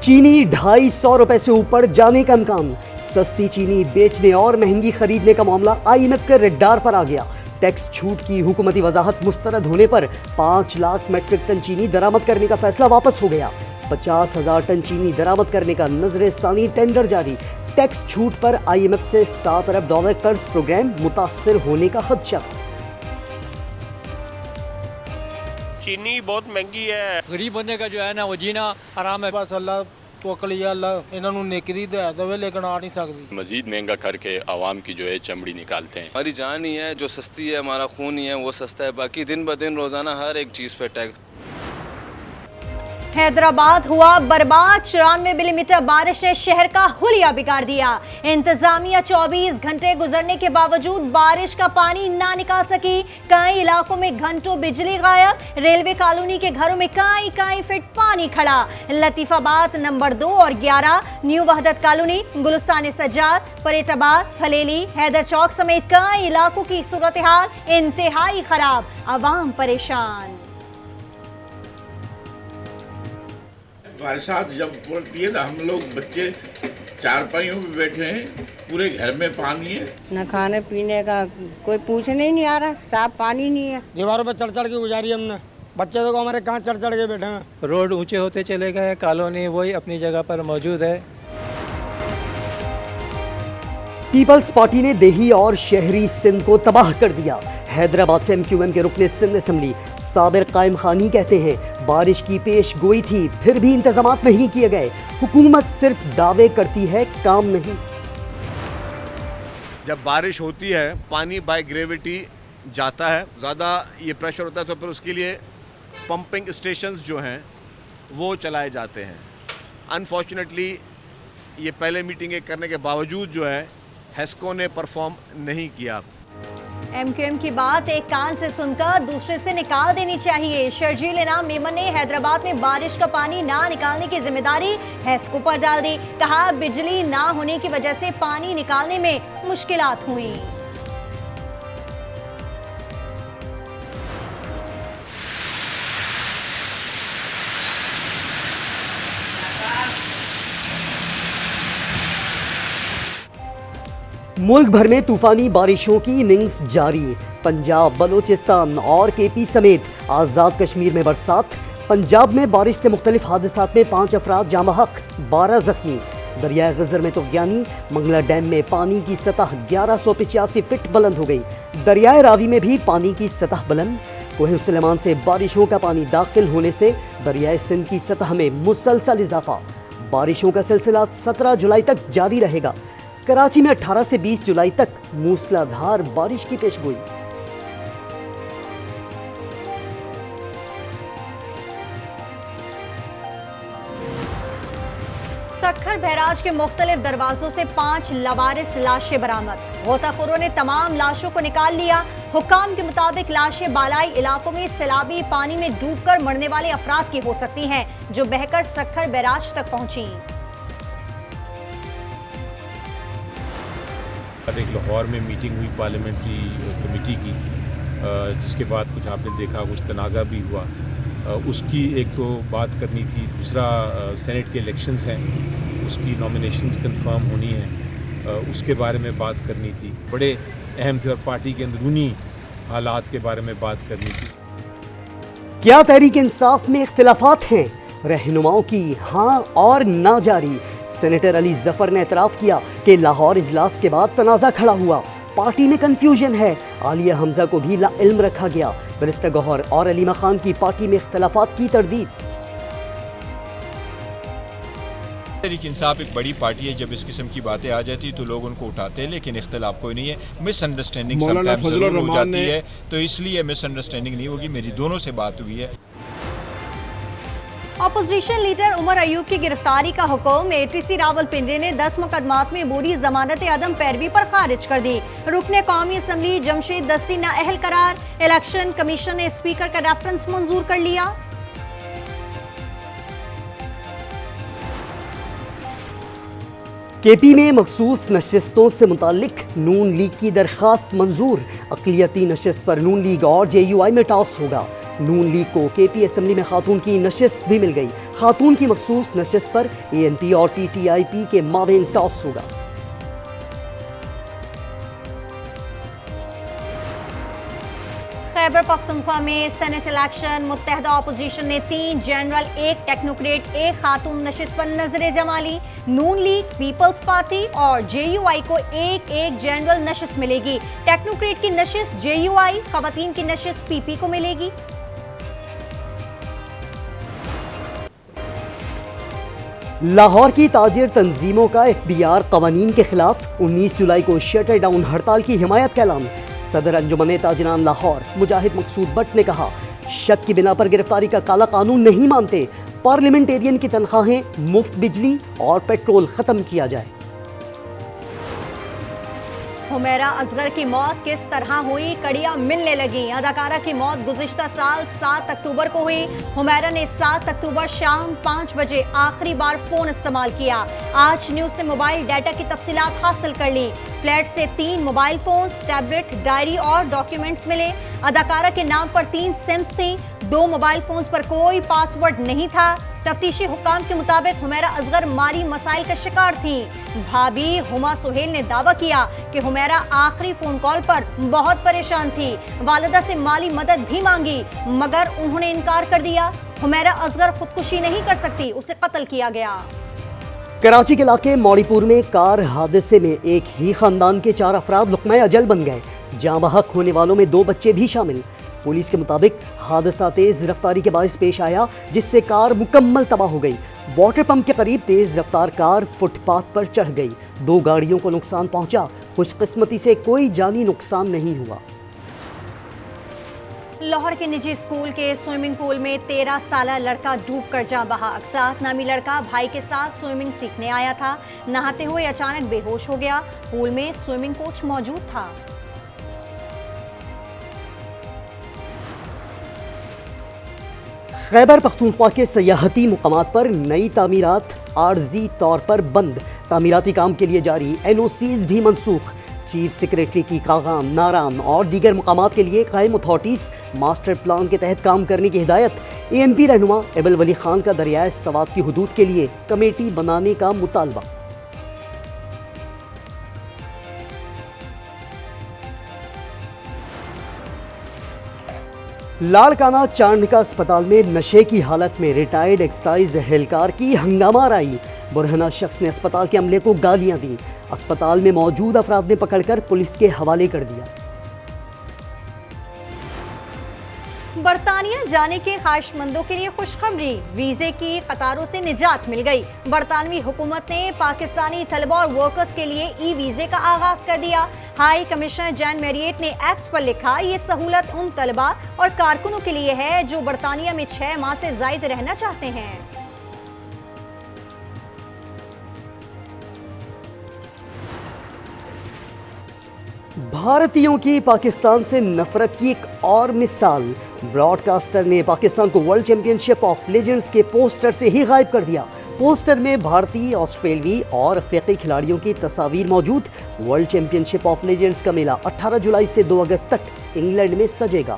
चीनी 250 रुपए से ऊपर जाने का इम्कान। सस्ती चीनी बेचने और महंगी खरीदने का मामला आईएमएफ के रडार पर आ गया। टैक्स छूट की हुकूमती वजाहत मुस्तरद होने पर 5 लाख मीट्रिक टन चीनी दरामद करने का फैसला वापस हो गया। 50,000 टन चीनी दरामद करने का नजरे सानी टेंडर जारी। टैक्स छूट पर आईएमएफ से $7 अरब कर्ज प्रोग्राम मुतासिर होने का खदशा। चीनी बहुत महंगी है, गरीब बंदे का जो है ना वो जीना आराम है। बस अल्लाह तवक्कल या अल्लाह इन्होंने नेकी दे दवे लेकिन आ नहीं सकती। मजीद महंगा करके आवाम की जो है चमड़ी निकालते हैं। हमारी जान ही है, जो सस्ती है, हमारा खून ही है, वो सस्ता है। बाकी दिन ब दिन रोजाना हर एक चीज पे टैक्स। हैदराबाद हुआ बर्बाद। 94 मिलीमीटर बारिश ने शहर का हुलिया बिगाड़ दिया। इंतजामिया 24 घंटे गुजरने के बावजूद बारिश का पानी ना निकाल सकी। कई इलाकों में घंटों बिजली गायब। रेलवे कॉलोनी के घरों में कई फीट पानी खड़ा। लतीफाबाद नंबर 2 और 11, न्यू वहदत कॉलोनी, गुलिस्तान सज्जाद, परेटाबाद, फलेली, हैदर चौक समेत कई इलाकों की सूरत हाल इंतहाई खराब। अवाम परेशान। बरसात जब पड़ती है ना, हम लोग बच्चे चारपाइयों पे बैठे हैं, पूरे घर में पानी है। न खाने पीने का कोई पूछने ही नहीं आ रहा, साफ पानी नहीं है। दीवारों पे चढ़ के गुजारी हमने, बच्चे तो हमारे कहाँ चढ़ के बैठे हैं। रोड ऊंचे होते चले गए, कॉलोनी वही अपनी जगह पर मौजूद है। पीपल्स पार्टी ने देही और शहरी सिंध को तबाह कर दिया। हैदराबाद से एमक्यूएम के रुकने सिंध असम्बली साबिर कायम खानी कहते हैं बारिश की पेश गोई थी, फिर भी इंतजामात नहीं किए गए। हुकूमत सिर्फ दावे करती है, काम नहीं। जब बारिश होती है पानी बाय ग्रेविटी जाता है, ज़्यादा ये प्रेशर होता है, तो फिर उसके लिए पंपिंग स्टेशंस जो हैं वो चलाए जाते हैं। अनफॉर्चुनेटली ये पहले मीटिंगें करने के बावजूद जो है हेस्को ने परफॉर्म नहीं किया। एमक्यूएम की बात एक कान से सुनकर दूसरे से निकाल देनी चाहिए। शर्जील इनाम मेमन ने हैदराबाद में बारिश का पानी ना निकालने की जिम्मेदारी हेस्को पर डाल दी। कहा बिजली ना होने की वजह से पानी निकालने में मुश्किलात हुई। मुल्क भर में तूफानी बारिशों की इनिंग्स जारी। पंजाब, बलोचिस्तान और केपी समेत आज़ाद कश्मीर में बरसात। पंजाब में बारिश से मुख्तलिफ हादसात में 5 अफराद जाम हक, 12 जख्मी। दरियाए गजर में तूफ़ानी, मंगला डैम में पानी की सतह 1185 फीट बुलंद हो गई। दरियाए रावी में भी पानी की सतह बुलंद। कोहे सुलेमान से बारिशों का पानी दाखिल होने से दरियाए सिंध की सतह में मुसलसल इजाफा। बारिशों का सिलसिला 17 जुलाई तक जारी रहेगा। कराची में 18 से 20 जुलाई तक मूसलाधार बारिश की पेशगोई। सक्खर बैराज के मुख्तलिफ दरवाजों से 5 लवारिस लाशें बरामद। गोताखोरों ने तमाम लाशों को निकाल लिया। हुक्काम के मुताबिक लाशें बालाई इलाकों में सैलाबी पानी में डूबकर मरने वाले अफराद की हो सकती हैं, जो बहकर सक्खर बैराज तक पहुंची। एक लाहौर में मीटिंग हुई पार्लियामेंट्री कमेटी की, जिसके बाद कुछ आपने देखा कुछ तनाज़ा भी हुआ। उसकी एक तो बात करनी थी, दूसरा सेनेट के इलेक्शंस हैं, उसकी नॉमिनेशंस कंफर्म होनी है, उसके बारे में बात करनी थी। बड़े अहम थे और पार्टी के अंदरूनी हालात के बारे में बात करनी थी। क्या तहरीक इंसाफ में इख्तिलाफात हैं? रहनुमाओं की हाँ और ना जारी। सेनेटर अली जफर ने एतराफ़ किया कि लाहौर इजलास के बाद तनाज़ा खड़ा हुआ, पार्टी में कंफ्यूजन है। आलिया हमजा को भी लाइल्म रखा गया। बैरिस्टर गौहर और अलीमा खान की पार्टी में इख्तिलाफात की तरदीद। तहरीक इंसाफ एक बड़ी पार्टी है, जब इस किस्म की बातें आ जाती तो लोग उनको उठाते हैं, लेकिन इख्तिलाफ कोई नहीं है। मिसअंडरस्टैंडिंग समटाइम्स ज़रूर हो जाती है, तो इसलिए मिसअंडरस्टैंडिंग नहीं होगी। मेरी दोनों से बात हुई है। अपोजिशन लीडर उमर अयूब की गिरफ्तारी का हुक्म एटीसी रावलपिंडी ने 10 मुकदमात में बोरी जमानत अदम पैरवी पर खारिज कर दी। रुकने कौमी असम्बली जमशेद दस्ती नाअहल करार। इलेक्शन कमीशन ने स्पीकर का रेफरेंस मंजूर कर लिया। केपी में मखसूस नशिस्तों से मुतालिक नून लीग की दरखास्त मंजूर। अक़लियती नशिस्त पर नून लीग और JUI में टॉस होगा। नून लीग को केपी असेंबली में खातून की नशिस्त भी मिल गई। खातून की मखसूस नशिस्त पर एएनपी और पीटीआईपी के माबेन टॉस होगा। खैबर पख्तूनख्वा में सेनेट इलेक्शन, मुत्तहदा अपोजिशन ने 3 जनरल, 1 टेक्नोक्रेट, 1 खातून नशिस्त पर नजरें जमा ली। नून लीग, पीपल्स पार्टी और जेयूआई को 1-1 जनरल नशिस्त मिलेगी। टेक्नोक्रेट की नशिस्त जेयूआई, खवातीन की नशिस्त पीपी को मिलेगी। लाहौर की ताजिर तंजीमों का एफबीआर कवानीन के खिलाफ 19 जुलाई को शटर डाउन हड़ताल की हिमायत का ऐलान। सदर अंजुमन ताजिरान लाहौर मुजाहिद मकसूद बट ने कहा, शक की बिना पर गिरफ्तारी का काला कानून नहीं मानते। पार्लियामेंटेरियन की तनख्वाहें, मुफ्त बिजली और पेट्रोल खत्म किया जाए। हुमैरा असगर की मौत किस तरह हुई, कड़ियां मिलने लगी। अदाकारा की मौत गुज़िश्ता साल 7 अक्टूबर को हुई। हुमैरा ने 7 अक्टूबर शाम 5 बजे आखिरी बार फोन इस्तेमाल किया। आज न्यूज़ ने मोबाइल डाटा की तफसीलात हासिल कर ली। फ्लैट से 3 मोबाइल फोन्स, टैबलेट, डायरी और डॉक्यूमेंट्स मिले। अदाकारा के नाम पर 3 सिम्स थी। 2 मोबाइल फोन्स पर कोई पासवर्ड नहीं था। तफ्तीशी हुक्काम के मुताबिक हुमैरा असगर माली मसाइल का शिकार थी। भाभी हुमा सुहेल ने दावा किया कि हुमैरा आखिरी फोन कॉल पर बहुत परेशान थी। वालिदा से माली मदद भी मांगी मगर उन्होंने इनकार कर दिया। हुमैरा असगर खुदकुशी नहीं कर सकती, उसे कत्ल किया गया। कराची के इलाके मौड़ीपुर में कार हादसे में एक ही खानदान के 4 अफराद लुक़्मा अजल बन गए। जाँ बहक होने वालों में 2 बच्चे भी शामिल। पुलिस के मुताबिक हादसा तेज रफ्तारी के बायस पेश आया, जिससे कार मुकम्मल तबाह हो गई। वाटर पंप के करीब तेज रफ्तार कार फुटपाथ पर चढ़ गई। 2 गाड़ियों को नुकसान पहुंचा। खुशकिस्मती से कोई जानी नुकसान नहीं हुआ। लाहौर के निजी स्कूल के स्विमिंग पूल में 13 साला लड़का डूबकर जान बहा। अक्सात नामी लड़का भाई के साथ स्विमिंग सीखने आया था। नहाते हुए अचानक बेहोश हो गया। पूल में स्विमिंग कोच मौजूद था। खैबर पख्तूनख्वा के सयाहती मुकामात पर नई तामीरात आर्जी तौर पर बंद। तामीराती काम के लिए जारी एनओसीज भी मनसूख। चीफ सेक्रेटरी की कागाम, नारान और दीगर मुकामात के लिए कायम अथॉरिटीज मास्टर प्लान के तहत काम करने की हिदायत। एएनपी रहनुमा एबल वली खान का दरियाए सवात की हुदूद के लिए कमेटी बनाने का मुतालबा। लाड़काना चांदका अस्पताल में नशे की हालत में रिटायर्ड एक्साइज एहलकार की हंगामा आई। बुरहना शख्स ने अस्पताल के अमले को गालियां दी। अस्पताल में मौजूद अफराद ने पकड़कर पुलिस के हवाले कर दिया। बरतानिया जाने के ख्वाहिशमंदों के लिए खुशखबरी, वीजे की कतारों से निजात मिल गई। बरतानवी हुकूमत ने पाकिस्तानी तलबा और वर्कर्स के लिए ई वीजे का आगाज कर दिया। हाई कमिश्नर जैन मैरियट ने एक्स पर लिखा, ये सहूलत उन तलबा और कारकुनों के लिए है जो बरतानिया में 6 माह से जायद रहना चाहते हैं। भारतीयों की पाकिस्तान से नफरत की एक और मिसाल। ब्रॉडकास्टर ने पाकिस्तान को वर्ल्ड चैंपियनशिप ऑफ लेजेंड्स के पोस्टर से ही गायब कर दिया। पोस्टर में भारतीय, ऑस्ट्रेलियाई और अफ्रीकी खिलाड़ियों की तस्वीर मौजूद। वर्ल्ड चैंपियनशिप ऑफ लेजेंड्स का मेला 18 जुलाई से 2 अगस्त तक इंग्लैंड में सजेगा।